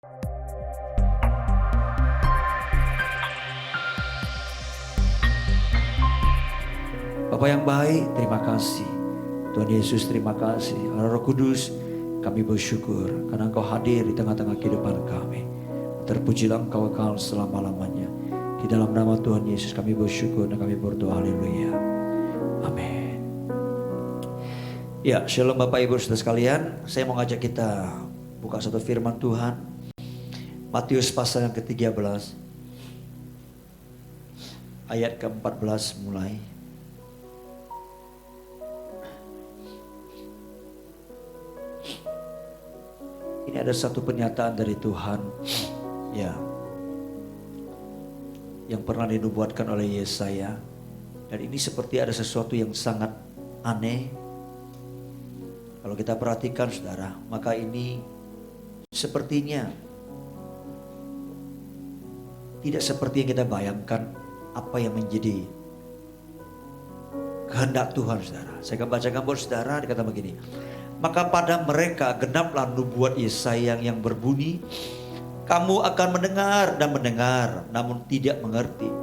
Bapa yang baik, terima kasih. Tuhan Yesus, terima kasih. Roh Kudus, kami bersyukur karena Engkau hadir di tengah-tengah kehidupan kami. Terpujilah Engkau kekal selama-lamanya. Di dalam nama Tuhan Yesus kami bersyukur dan kami berdoa. Haleluya. Amin. Ya, shalom Bapak Ibu Saudara sekalian. Saya mau ngajak kita buka satu firman Tuhan. Matius pasal yang ke-13. Ayat ke-14 mulai. Ini ada satu pernyataan dari Tuhan, ya, yang pernah dinubuatkan oleh Yesaya. Dan ini seperti ada sesuatu yang sangat aneh. Kalau kita perhatikan saudara, maka ini sepertinya tidak seperti yang kita bayangkan apa yang menjadi kehendak Tuhan saudara. Saya akan bacakan buat saudara, dikata begini. Maka pada mereka genaplah nubuat Yesaya yang berbunyi, kamu akan mendengar dan mendengar, namun tidak mengerti.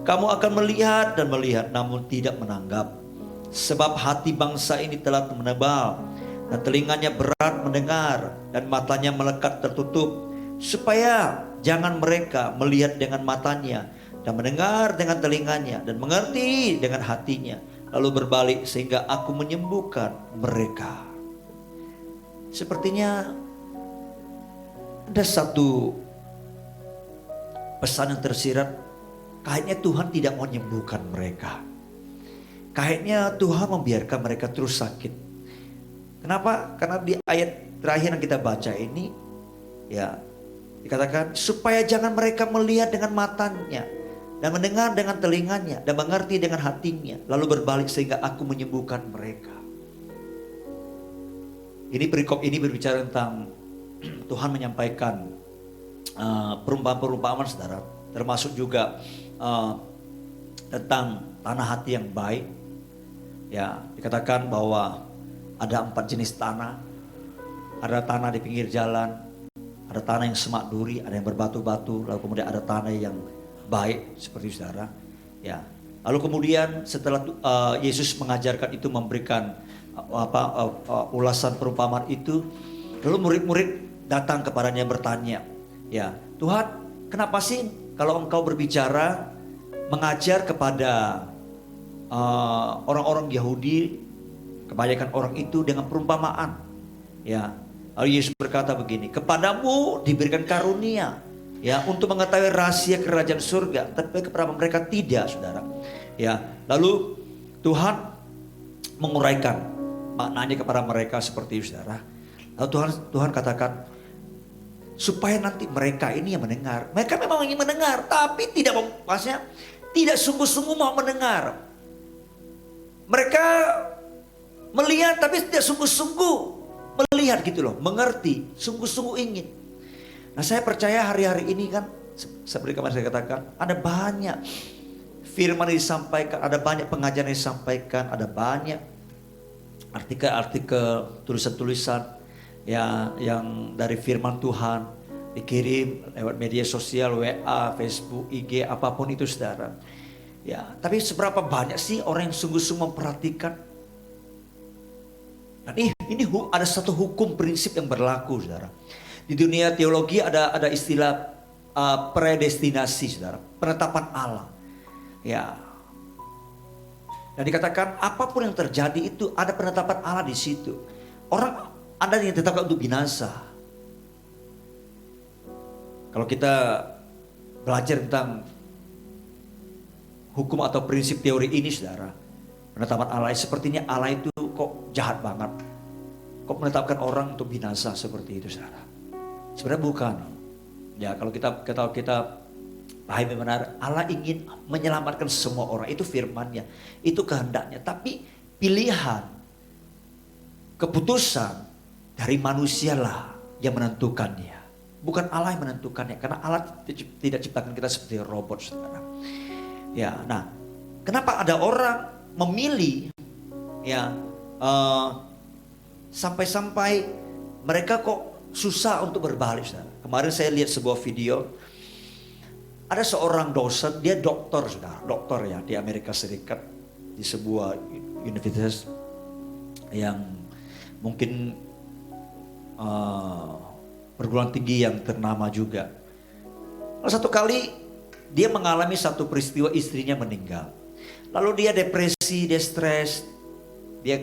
Kamu akan melihat dan melihat, namun tidak menanggap. Sebab hati bangsa ini telah menebal, dan telinganya berat mendengar, dan matanya melekat tertutup, supaya jangan mereka melihat dengan matanya, dan mendengar dengan telinganya, dan mengerti dengan hatinya, lalu berbalik sehingga aku menyembuhkan mereka. Sepertinya ada satu pesan yang tersirat, kayaknya Tuhan tidak mau menyembuhkan mereka. Kayaknya Tuhan membiarkan mereka terus sakit. Kenapa? Karena di ayat terakhir yang kita baca ini, ya, dikatakan supaya jangan mereka melihat dengan matanya, dan mendengar dengan telinganya, dan mengerti dengan hatinya, lalu berbalik sehingga aku menyembuhkan mereka. Ini perikop ini berbicara tentang Tuhan menyampaikan perumpamaan-perumpamaan saudara, termasuk juga tentang tanah hati yang baik. Ya, dikatakan bahwa ada 4 jenis tanah. Ada tanah di pinggir jalan, ada tanah yang semak duri, ada yang berbatu-batu, lalu kemudian ada tanah yang baik seperti saudara. Ya, lalu kemudian setelah Yesus mengajarkan itu, memberikan ulasan perumpamaan itu, lalu murid-murid datang kepadanya bertanya, ya Tuhan, kenapa sih kalau Engkau berbicara mengajar kepada orang-orang Yahudi, kebanyakan orang itu dengan perumpamaan? Ya, lalu Yesus berkata begini, kepadamu diberikan karunia, ya, untuk mengetahui rahasia kerajaan surga, tapi kepada mereka tidak, saudara. Ya, lalu Tuhan menguraikan maknanya kepada mereka seperti itu, saudara. Lalu Tuhan katakan supaya nanti mereka ini yang mendengar. Mereka memang ingin mendengar, tapi tidak sungguh-sungguh mau mendengar. Mereka melihat tapi tidak sungguh-sungguh melihat gitu loh, mengerti, sungguh-sungguh ingin. Nah, saya percaya hari-hari ini kan, seperti kemarin saya katakan, ada banyak firman yang disampaikan, ada banyak pengajaran yang disampaikan, ada banyak artikel-artikel, tulisan-tulisan ya, yang dari firman Tuhan dikirim lewat media sosial, WA, Facebook, IG, apapun itu saudara. Ya, tapi seberapa banyak sih orang yang sungguh-sungguh memperhatikan? Dan ini ada satu hukum prinsip yang berlaku, saudara. Di dunia teologi ada istilah predestinasi, saudara, penetapan Allah. Ya. Dan dikatakan apapun yang terjadi itu ada penetapan Allah di situ. Orang ada yang ditetapkan untuk binasa. Kalau kita belajar tentang hukum atau prinsip teori ini, saudara, penetapan Allah sepertinya Allah itu kok jahat banget. Kok menetapkan orang untuk binasa seperti itu, saudara? Sebenarnya bukan. Ya, kalau kita pahami benar, Allah ingin menyelamatkan semua orang. Itu firman-Nya, itu kehendaknya. Tapi pilihan, keputusan dari manusialah yang menentukannya. Bukan Allah yang menentukannya. Karena Allah tidak ciptakan kita seperti robot, saudara. Ya, nah, kenapa ada orang memilih, ya, sampai-sampai mereka kok susah untuk berbalik, saudara. Kemarin saya lihat sebuah video, ada seorang dosen, dia dokter, saudara, dokter ya di Amerika Serikat, di sebuah universitas yang mungkin perguruan tinggi yang ternama juga. Lalu satu kali dia mengalami satu peristiwa, istrinya meninggal. Lalu dia depresi, dia stres, dia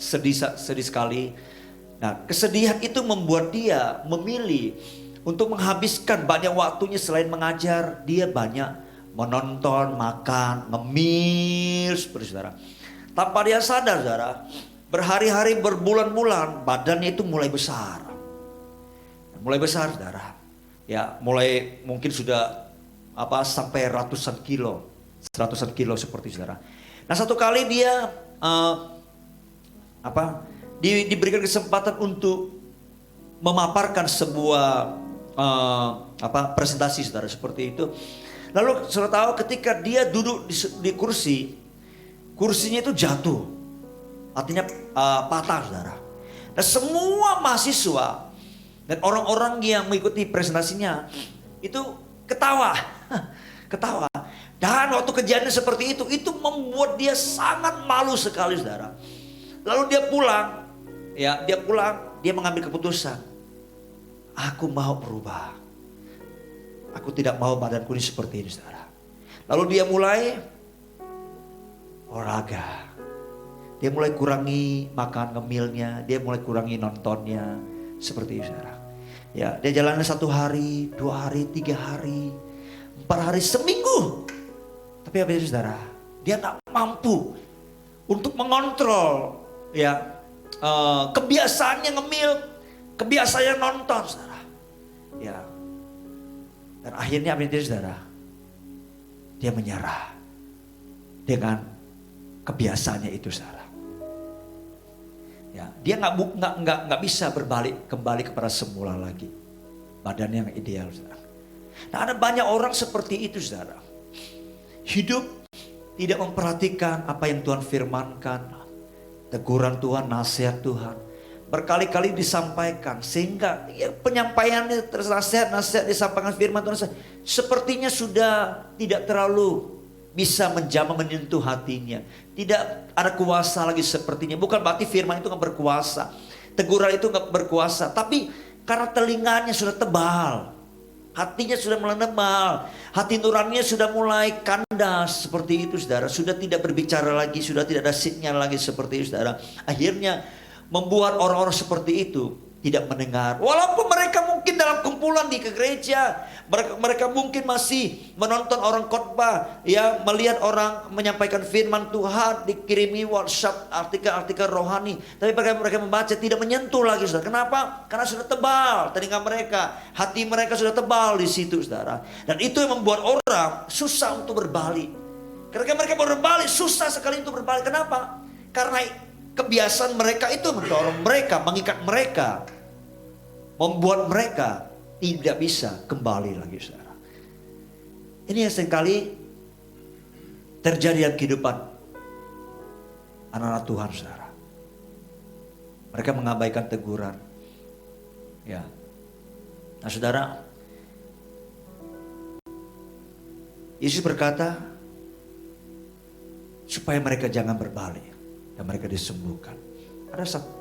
sedih sekali. Nah, kesedihan itu membuat dia memilih untuk menghabiskan banyak waktunya selain mengajar. Dia banyak menonton, makan, ngemil seperti saudara. Tanpa dia sadar saudara, berhari-hari, berbulan-bulan badannya itu mulai besar. Mulai besar saudara. Ya, mulai mungkin sudah sampai ratusan kilo seperti saudara. Nah, satu kali dia diberikan kesempatan untuk memaparkan sebuah presentasi saudara, seperti itu. Lalu saudara tahu ketika dia duduk di kursinya itu jatuh, artinya patah saudara. Dan semua mahasiswa dan orang-orang yang mengikuti presentasinya itu ketawa. Dan waktu kejadian seperti itu membuat dia sangat malu sekali saudara. Lalu dia pulang, dia mengambil keputusan. Aku mau berubah. Aku tidak mau badanku ini seperti ini saudara. Lalu dia mulai olahraga. Dia mulai kurangi makan ngemilnya, dia mulai kurangi nontonnya, seperti itu saudara. Ya, dia jalannya 1 hari, 2 hari, 3 hari, 4 hari, seminggu. Tapi apa itu saudara? Dia tak mampu untuk mengontrol kebiasaannya ngemil, kebiasaannya nonton saudara. Ya. Dan akhirnya apa itu saudara? Dia menyerah dengan kebiasaannya itu saudara. Ya, dia nggak bisa kembali kepada semula lagi. Badan yang ideal saudara. Nah, ada banyak orang seperti itu saudara. Hidup tidak memperhatikan apa yang Tuhan firmankan, teguran Tuhan, nasihat Tuhan berkali-kali disampaikan, sehingga penyampaiannya nasihat disampaikan firman Tuhan sepertinya sudah tidak terlalu bisa menjamah menyentuh hatinya. Tidak ada kuasa lagi sepertinya. Bukan berarti firman itu nggak berkuasa, teguran itu nggak berkuasa, tapi karena telinganya sudah tebal, hatinya sudah melenebal, hati nuraninya sudah mulai kandas seperti itu saudara. Sudah tidak berbicara lagi, sudah tidak ada sinyal lagi seperti itu saudara. Akhirnya membuat orang-orang seperti itu tidak mendengar. Walaupun mereka mungkin dalam kumpulan di gereja, mereka mungkin masih menonton orang khotbah, ya, melihat orang menyampaikan firman Tuhan, dikirimi WhatsApp artikel-artikel rohani, tapi mereka membaca tidak menyentuh lagi saudara. Kenapa? Karena sudah tebal telinga mereka, hati mereka sudah tebal di situ saudara. Dan itu yang membuat orang susah untuk berbalik. Ketika mereka berbalik, susah sekali untuk berbalik. Kenapa? Karena kebiasaan mereka itu mendorong mereka, mengikat mereka, membuat mereka tidak bisa kembali lagi saudara. Ini yang seringkali terjadi dalam kehidupan anak-anak Tuhan saudara. Mereka mengabaikan teguran. Ya. Nah saudara, Yesus berkata supaya mereka jangan berbalik dan mereka disembuhkan.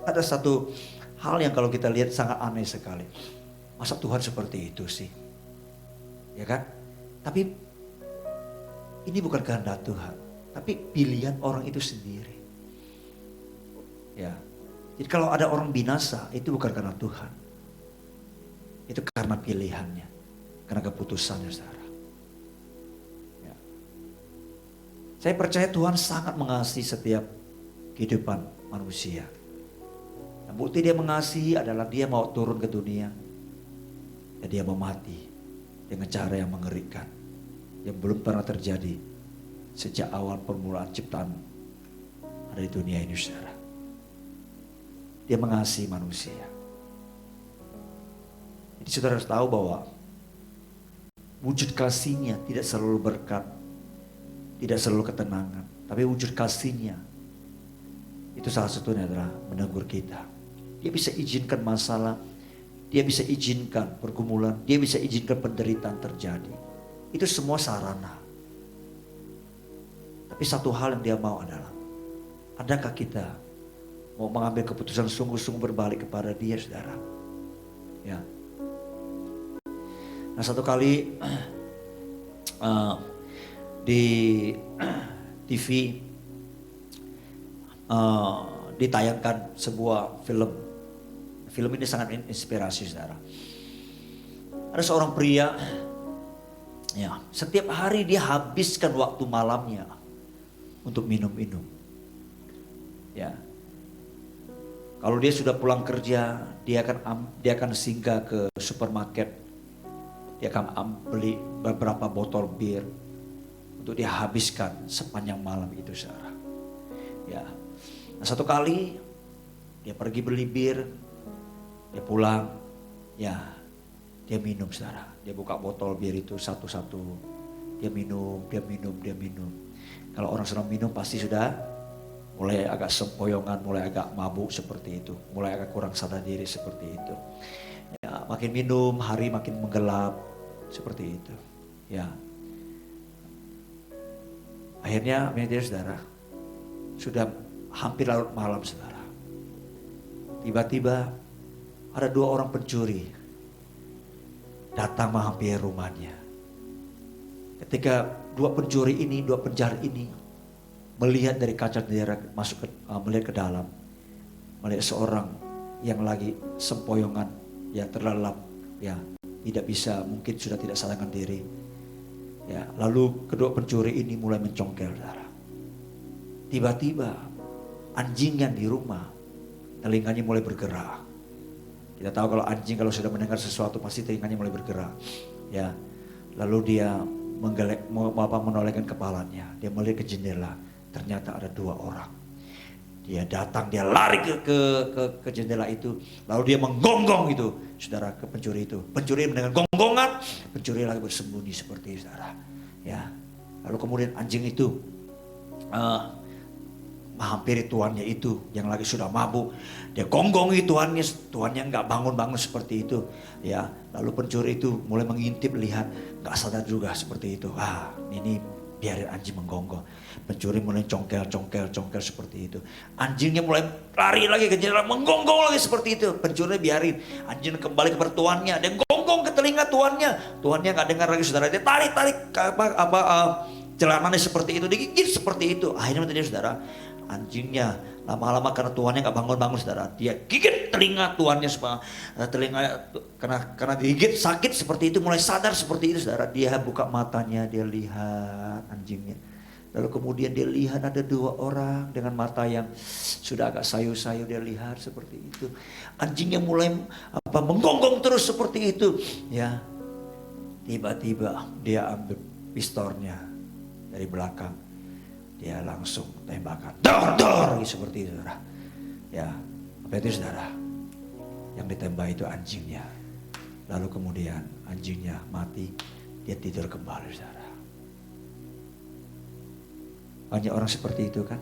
Ada satu hal yang kalau kita lihat sangat aneh sekali. Masa Tuhan seperti itu sih? Ya kan? Tapi ini bukan kehendak Tuhan, tapi pilihan orang itu sendiri. Ya. Jadi kalau ada orang binasa, itu bukan karena Tuhan. Itu karena pilihannya, karena keputusannya saudara. Ya. Saya percaya Tuhan sangat mengasihi setiap kehidupan manusia. Yang bukti dia mengasihi adalah dia mau turun ke dunia dan dia mau mati dengan cara yang mengerikan, yang belum pernah terjadi sejak awal permulaan ciptaan ada di dunia ini saudara. Dia mengasihi manusia. Jadi saudara harus tahu bahwa wujud kasihnya tidak selalu berkat, tidak selalu ketenangan, tapi wujud kasihnya itu salah satunya adalah menegur kita. Dia bisa izinkan masalah, dia bisa izinkan pergumulan, dia bisa izinkan penderitaan terjadi. Itu semua sarana. Tapi satu hal yang dia mau adalah, adakah kita mau mengambil keputusan sungguh-sungguh berbalik kepada dia, saudara? Ya. Nah, satu kali di TV ditayangkan sebuah film. Film ini sangat inspirasi, saudara. Ada seorang pria, ya, setiap hari dia habiskan waktu malamnya untuk minum-minum. Ya, kalau dia sudah pulang kerja, dia akan singgah ke supermarket, dia akan beli beberapa botol bir untuk dia habiskan sepanjang malam itu, saudara. Ya, nah, satu kali dia pergi beli bir, dia pulang, ya, dia minum, saudara. Dia buka botol bir itu satu-satu, dia minum. Kalau orang sudah minum pasti sudah mulai agak sempoyongan, mulai agak mabuk seperti itu, mulai agak kurang sadar diri seperti itu. Ya, makin minum, hari makin menggelap seperti itu. Ya, akhirnya, saudara, sudah hampir larut malam, saudara. Tiba-tiba ada 2 orang pencuri datang menghampiri rumahnya. Ketika 2 penjahat ini melihat dari kaca jendela melihat ke dalam, melihat seorang yang lagi sempoyongan, ya, terlelap, ya, tidak bisa, mungkin sudah tidak sadarkan diri. Ya, lalu kedua pencuri ini mulai mencongkel, saudara. Tiba-tiba anjing yang di rumah telinganya mulai bergerak. Kita tahu kalau anjing kalau sudah mendengar sesuatu pasti telinganya mulai bergerak. Ya, lalu dia menolehkan kepalanya. Dia melihat ke jendela. Ternyata ada 2 orang. Dia datang, dia lari ke jendela itu. Lalu dia menggonggong itu, saudara, ke pencuri itu. Pencuri mendengar gonggongan, pencuri lagi bersembunyi seperti itu, saudara. Ya, lalu kemudian anjing itu menghampiri tuannya itu yang lagi sudah mabuk. Dia gonggongi tuannya nggak bangun-bangun seperti itu. Ya, lalu pencuri itu mulai mengintip, lihat, nggak sadar juga seperti itu. Ini biarin anjing menggonggong. Pencuri mulai congkel seperti itu. Anjingnya mulai lari lagi ke jendela, menggonggong lagi seperti itu. Pencuri biarin, anjing kembali ke tuannya. Dia gonggong ke telinga tuannya. Tuannya nggak dengar lagi, saudara. Dia tarik celananya seperti itu, digigit seperti itu. Akhirnya menjadi, saudara, anjingnya lama-lama karena tuannya nggak bangun-bangun, saudara, dia gigit telinga tuannya, karena digigit sakit seperti itu, mulai sadar seperti itu, saudara. Dia buka matanya, dia lihat anjingnya, lalu kemudian dia lihat ada 2 orang dengan mata yang sudah agak sayu-sayu, dia lihat seperti itu. Anjingnya mulai menggonggong terus seperti itu, ya. Tiba-tiba dia ambil pistolnya dari belakang, dia langsung tembakan, dor seperti itu, saudara. Ya, apa itu, saudara? Yang ditembak itu anjingnya. Lalu kemudian anjingnya mati, dia tidur kembali, saudara. Banyak orang seperti itu, kan?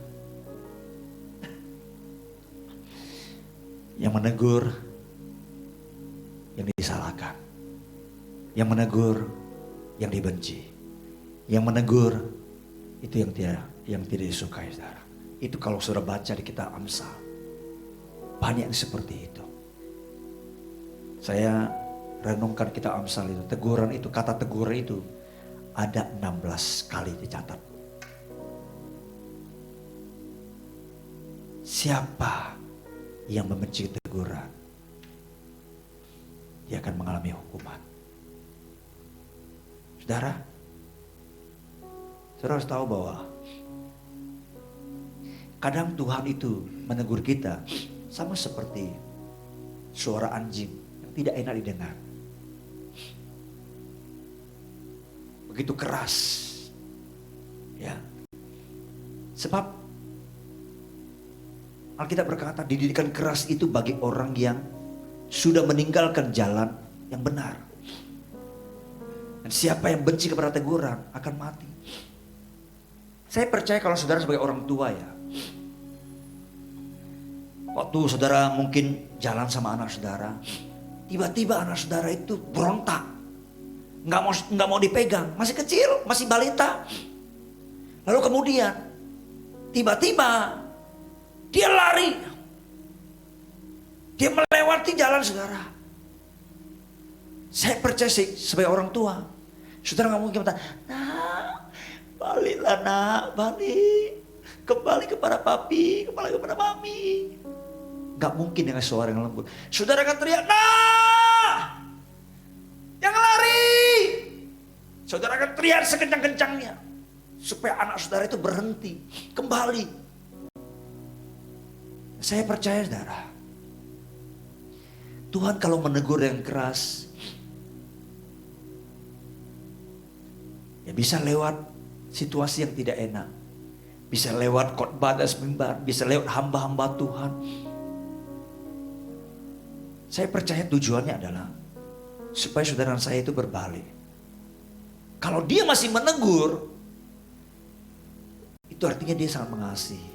Yang menegur, yang disalahkan. Yang menegur, yang dibenci. Yang menegur, itu yang tidak disukai, saudara. Itu kalau saudara baca di kitab Amsal, banyak yang seperti itu. Saya renungkan kitab Amsal itu, teguran itu, kata teguran itu ada 16 kali dicatat. Siapa yang membenci teguran, dia akan mengalami hukuman. Saudara harus tahu bahwa kadang Tuhan itu menegur kita sama seperti suara anjing yang tidak enak didengar. Begitu keras. Ya. Sebab Alkitab berkata didikan keras itu bagi orang yang sudah meninggalkan jalan yang benar. Dan siapa yang benci kepada teguran akan mati. Saya percaya kalau saudara sebagai orang tua, ya, waktu saudara mungkin jalan sama anak saudara, Tiba-tiba anak saudara itu berontak. Nggak mau dipegang. Masih kecil, masih balita. Lalu kemudian tiba-tiba dia lari. Dia melewati jalan saudara. Saya percaya sih sebagai orang tua. Saudara nggak mungkin berkata, nak, baliklah nak, balik. Kembali kepada papi, kembali kepada mami. Gak mungkin dengan suara yang lembut. Saudara akan teriak, nah, jangan lari. Saudara akan teriak sekencang-kencangnya. Supaya anak saudara itu berhenti, kembali. Saya percaya saudara. Tuhan kalau menegur yang keras, ya bisa lewat situasi yang tidak enak. Bisa lewat khotbah atas mimbar, bisa lewat hamba-hamba Tuhan. Saya percaya tujuannya adalah supaya saudara saya itu berbalik. Kalau dia masih menegur, itu artinya dia sangat mengasihi.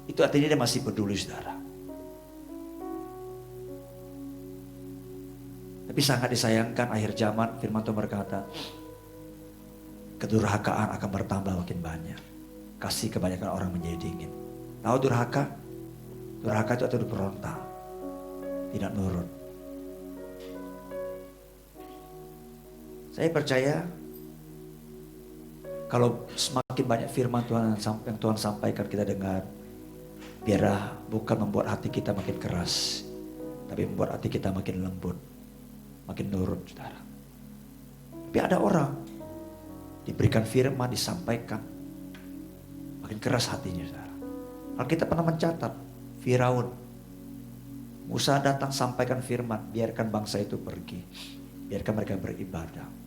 Itu artinya dia masih peduli saudara. Tapi sangat disayangkan akhir zaman firman Tuhan berkata, kedurhakaan akan bertambah makin banyak. Kasih kebanyakan orang menjadi dingin. Tahu durhaka? Durhaka itu artinya berontak. Tidak nurut. Saya percaya kalau semakin banyak firman Tuhan yang Tuhan sampaikan kita dengar, biarlah bukan membuat hati kita makin keras, tapi membuat hati kita makin lembut, makin nurut saudara. Tapi ada orang diberikan firman, disampaikan, makin keras hatinya saudara. Alkitab pernah mencatat Firaun, Musa datang sampaikan firman, biarkan bangsa itu pergi, biarkan mereka beribadah.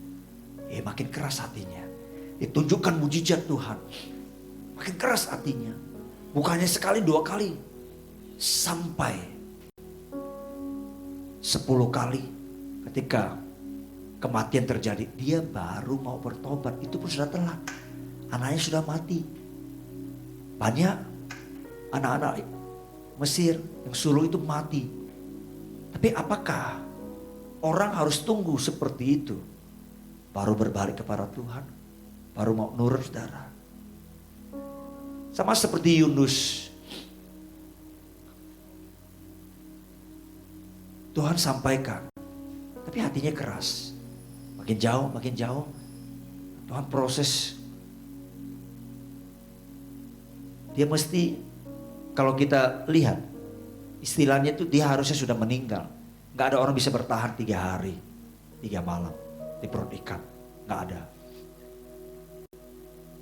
Makin keras hatinya. Ditunjukkan mujizat Tuhan, makin keras hatinya. Bukannya sekali, dua kali, sampai 10 kali. Ketika kematian terjadi, dia baru mau bertobat. Itu pun sudah telat. Anaknya sudah mati. Banyak anak-anak Mesir yang sulung itu mati. Tapi apakah orang harus tunggu seperti itu baru berbalik kepada Tuhan, baru mau nurut saudara? Sama seperti Yunus. Tuhan sampaikan, tapi hatinya keras. Makin jauh, makin jauh. Tuhan proses. Dia mesti, kalau kita lihat, istilahnya itu dia harusnya sudah meninggal. Gak ada orang bisa bertahan 3 hari, 3 malam di perut ikan. Gak ada.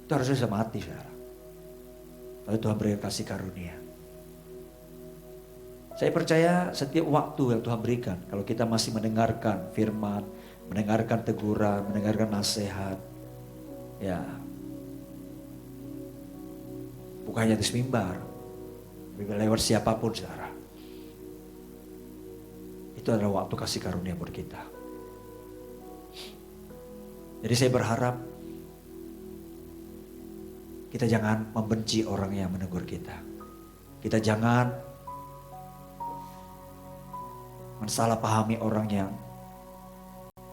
Itu harusnya sudah mati saudara. Lalu Tuhan berikan kasih karunia. Saya percaya setiap waktu yang Tuhan berikan, kalau kita masih mendengarkan firman, mendengarkan teguran, mendengarkan nasihat, ya bukan hanya di mimbar, lewat siapapun saudara. Itu adalah waktu kasih karunia buat kita. Jadi saya berharap kita jangan membenci orang yang menegur kita. Kita jangan mensalahpahami orang yang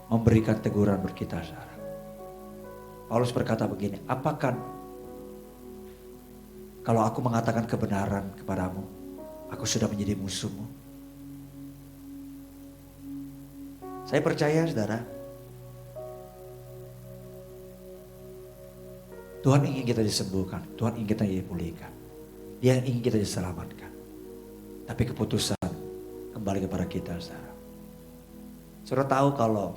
memberikan teguran buat kita saudara. Paulus berkata begini, apakah kalau aku mengatakan kebenaran kepadamu, aku sudah menjadi musuhmu? Saya percaya saudara, Tuhan ingin kita disembuhkan, Tuhan ingin kita dipulihkan, Dia ingin kita diselamatkan. Tapi keputusan kembali kepada kita saudara. Saudara tahu kalau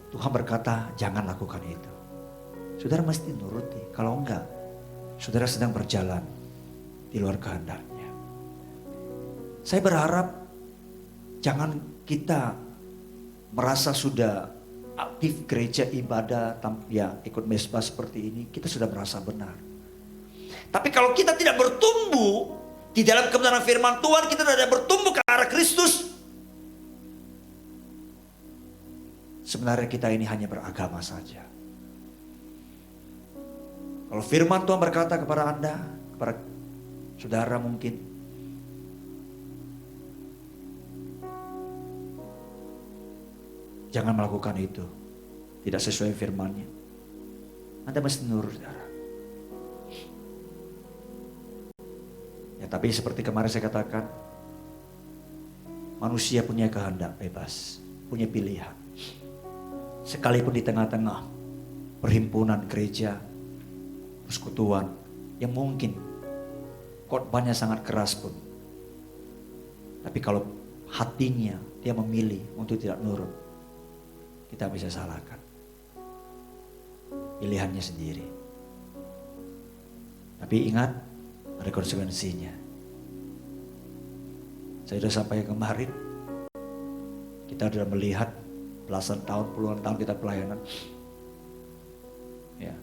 Tuhan berkata jangan lakukan itu, saudara mesti nuruti. Kalau enggak, saudara sedang berjalan di luar kehendaknya. Saya berharap jangan kita merasa sudah aktif gereja ibadah, ya ikut mesbah seperti ini, kita sudah merasa benar. Tapi kalau kita tidak bertumbuh di dalam kebenaran firman Tuhan, kita tidak bertumbuh ke arah Kristus, sebenarnya kita ini hanya beragama saja. Kalau firman Tuhan berkata kepada Anda, kepada saudara mungkin, Jangan melakukan itu. Tidak sesuai firman-Nya. Anda mesti nurut, saudara. Ya, tapi seperti kemarin saya katakan, manusia punya kehendak bebas, punya pilihan. Sekalipun di tengah-tengah perhimpunan gereja, persekutuan yang mungkin khotbahnya sangat keras pun, tapi kalau hatinya dia memilih untuk tidak nurut, kita bisa salahkan. Pilihannya sendiri. Tapi ingat, ada konsekuensinya. Saya sudah sampaikan kemarin, kita sudah melihat belasan tahun, puluhan tahun kita pelayanan, ya,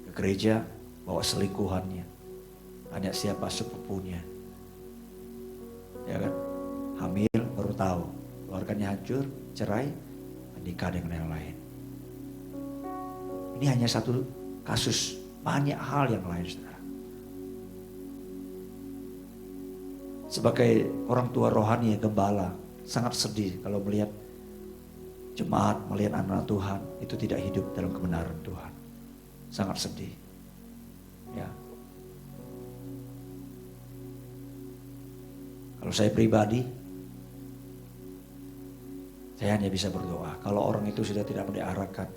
ke gereja bawa selingkuhannya, tanya siapa sepupunya, ya kan, hamil baru tahu, keluarganya hancur, cerai, menikah dengan yang lain. Ini hanya satu kasus, banyak hal yang lain, saudara. Sebagai orang tua rohani, gembala, sangat sedih kalau melihat jemaat, melihat anak Tuhan itu tidak hidup dalam kebenaran Tuhan. Sangat sedih. Ya. Kalau saya pribadi, saya hanya bisa berdoa. Kalau orang itu sudah tidak mau diarahkan,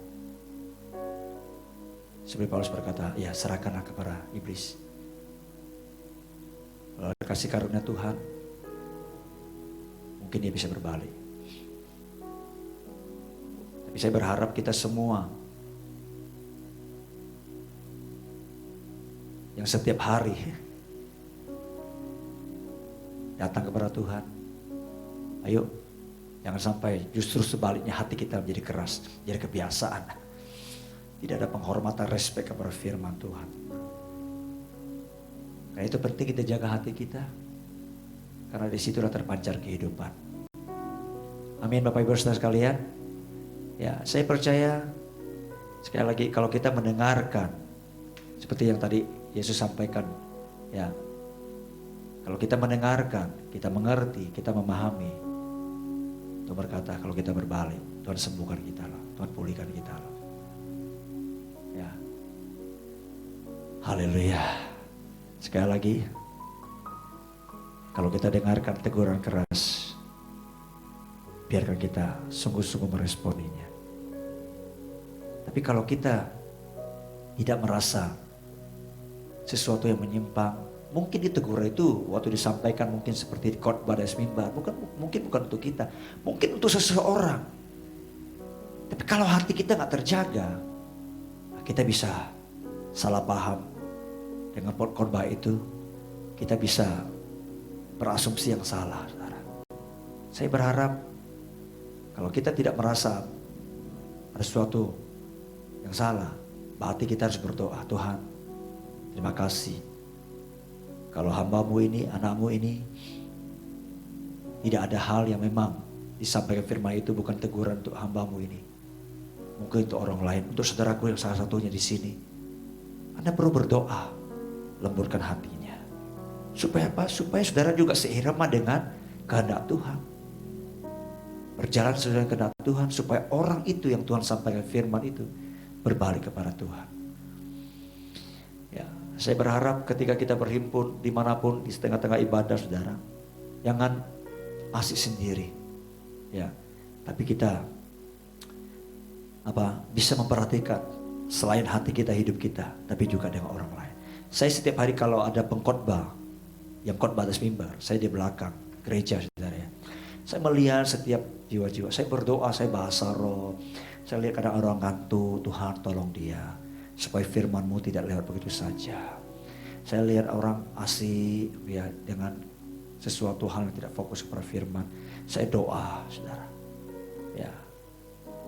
seperti Paulus berkata, ya serahkanlah kepada iblis. Kalau ada kasih karunia Tuhan, mungkin dia bisa berbalik. Tapi saya berharap kita semua yang setiap hari datang kepada Tuhan, ayo jangan sampai justru sebaliknya hati kita menjadi keras, jadi kebiasaan. Tidak ada penghormatan, respek kepada firman Tuhan. Karena itu penting kita jaga hati kita. Karena disitulah terpancar kehidupan. Amin Bapak Ibu Saudara sekalian. Ya, saya percaya sekali lagi kalau kita mendengarkan seperti yang tadi Yesus sampaikan, ya. Kalau kita mendengarkan, kita mengerti, kita memahami. Tuhan berkata kalau kita berbalik, Tuhan sembuhkan kita lah, Tuhan pulihkan kita lah. Ya. Haleluya. Sekali lagi, kalau kita dengarkan teguran keras, biarkan kita sungguh-sungguh meresponinya. Tapi kalau kita tidak merasa sesuatu yang menyimpang, mungkin ditegur itu waktu disampaikan mungkin seperti di khotbah dan mimbar, mungkin bukan untuk kita, mungkin untuk seseorang. Tapi kalau hati kita nggak terjaga, kita bisa salah paham dengan khotbah itu, kita bisa berasumsi yang salah, saudara. Saya berharap kalau kita tidak merasa ada sesuatu yang salah, berarti kita harus berdoa, Tuhan, terima kasih. Kalau hambamu ini, anakmu ini, tidak ada hal yang memang disampaikan firman itu bukan teguran untuk hambamu ini. Mungkin untuk orang lain, untuk saudaraku yang salah satunya di sini. Anda perlu berdoa, lembutkan hatinya. Supaya apa? Supaya saudara juga seirama dengan kehendak Tuhan. Berjalan sesuai dengan kehendak Tuhan, supaya orang itu yang Tuhan sampaikan firman itu berbalik kepada Tuhan. Ya, saya berharap ketika kita berhimpun dimanapun di tengah-tengah ibadah, saudara, jangan asik sendiri, ya, tapi kita bisa memperhatikan selain hati kita, hidup kita, tapi juga dengan orang lain. Saya setiap hari kalau ada pengkhotbah, yang khotbah atas mimbar, saya di belakang gereja, saudara ya. Saya melihat setiap jiwa-jiwa, saya berdoa, saya bahasa roh, saya lihat kadang orang ngantuk, Tuhan tolong dia, supaya firman-Mu tidak lewat begitu saja. Saya lihat orang asik ya dengan sesuatu hal yang tidak fokus kepada firman. Saya doa, saudara. Ya,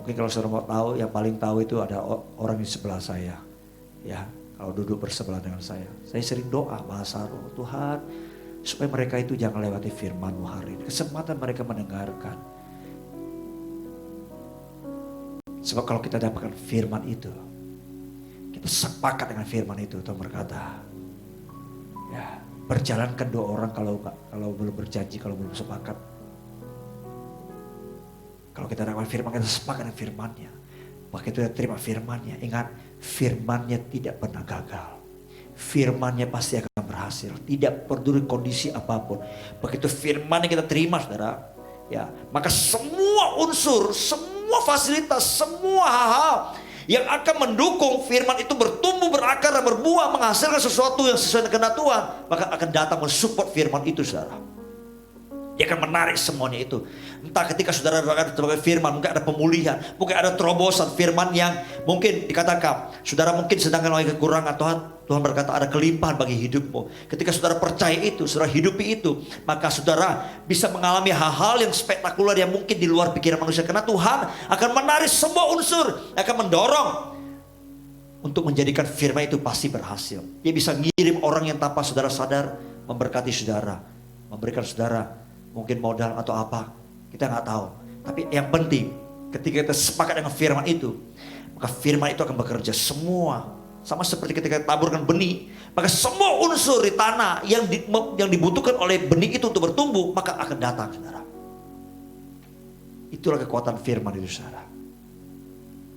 mungkin kalau saudara mau tahu, yang paling tahu itu ada orang di sebelah saya. Ya, kalau duduk bersebelah dengan saya sering doa bahasa roh, Tuhan, supaya mereka itu jangan lewati firman-Mu hari ini. Kesempatan mereka mendengarkan. Sebab kalau kita dapatkan firman itu, kita sepakat dengan firman itu. Tuhan berkata, ya, berjalankan dua orang kalau belum berjanji, kalau belum sepakat. Kalau kita dapat firman, kita sepakat dengan firman-Nya. Begitu kita terima firman-Nya, ingat firman-Nya tidak pernah gagal. Firman-Nya pasti akan berhasil, tidak peduli kondisi apapun. Begitu firman-Nya kita terima, saudara, ya, maka semua unsur, semua fasilitas, semua hal-hal yang akan mendukung firman itu bertumbuh, berakar, dan berbuah, menghasilkan sesuatu yang sesuai dengan kehendak Tuhan, maka akan datang mensupport firman itu, saudara. Dia akan menarik semuanya itu. Entah ketika saudara doakan sebagai firman, mungkin ada pemulihan, mungkin ada terobosan firman yang mungkin dikatakan, saudara mungkin sedang mengalami kekurangan, Tuhan berkata ada kelimpahan bagi hidupmu. Ketika saudara percaya itu, saudara hidupi itu, maka saudara bisa mengalami hal-hal yang spektakuler yang mungkin di luar pikiran manusia. Karena Tuhan akan menarik semua unsur, akan mendorong untuk menjadikan firman itu pasti berhasil. Dia bisa ngirim orang yang tanpa saudara sadar, memberkati saudara, memberikan saudara mungkin modal atau apa, kita nggak tahu. Tapi yang penting, ketika kita sepakat dengan firman itu, maka firman itu akan bekerja semua. Sama seperti ketika kita taburkan benih, maka semua unsur di tanah yang dibutuhkan oleh benih itu untuk bertumbuh, maka akan datang, saudara. Itulah kekuatan firman itu, saudara.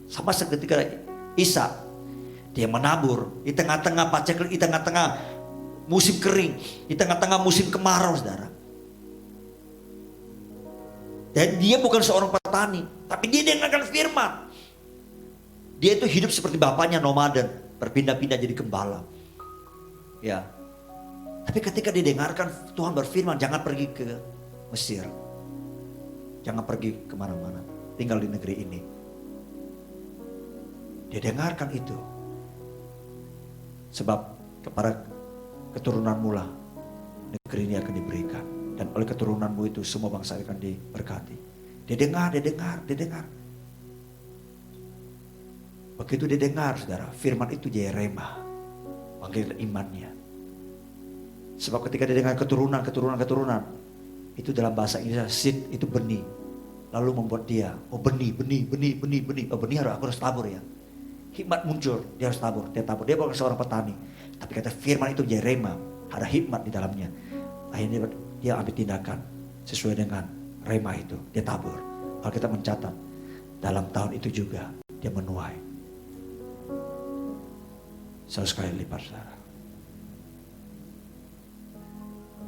Sama seperti ketika Ishak, dia menabur di tengah-tengah paceklik, di tengah-tengah musim kering, di tengah-tengah musim kemarau, saudara. Dan dia bukan seorang petani, tapi dia dengarkan firman. Dia itu hidup seperti bapaknya, nomaden, berpindah-pindah jadi gembala. Ya. Tapi ketika dia dengarkan Tuhan berfirman, jangan pergi ke Mesir, jangan pergi kemana-mana, tinggal di negeri ini. Dia dengarkan itu, sebab kepada keturunanmu lah negeri ini akan diberikan. Dan oleh keturunanmu itu semua bangsa akan diberkati. Dia dengar. Begitu dia dengar, saudara, firman itu dia rema, panggil imannya. Sebab ketika dia dengar keturunan, itu dalam bahasa Indonesia seed itu benih. Lalu membuat dia, benih. Benih aku harus tabur ya. Hikmat muncul, dia harus tabur. Dia bukan seorang petani. Tapi kata firman itu dia rema, ada hikmat di dalamnya. Akhirnya dia ambil tindakan sesuai dengan rema itu, dia tabur. Alkitab mencatat dalam tahun itu juga dia menuai 100 kali lipat, saudara.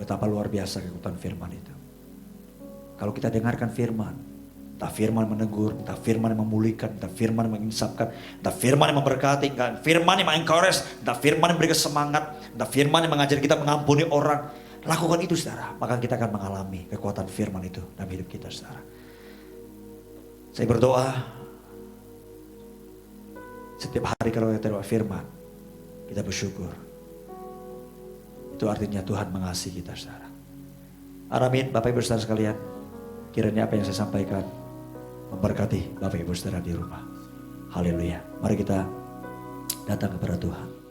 Betapa luar biasa kekuatan firman itu. Kalau kita dengarkan firman, entah firman menegur, entah firman yang memulihkan, entah firman yang menginsapkan, entah firman yang memberkati, entah firman yang mengencourage, entah firman yang memberikan semangat, entah firman yang mengajar kita mengampuni orang. Lakukan itu, saudara, maka kita akan mengalami kekuatan firman itu dalam hidup kita, saudara. Saya berdoa setiap hari kalau kita terima firman, kita bersyukur. Itu artinya Tuhan mengasihi kita, saudara. Amin. Bapak Ibu saudara sekalian, kiranya apa yang saya sampaikan memberkati Bapak Ibu saudara di rumah. Haleluya. Mari kita datang kepada Tuhan.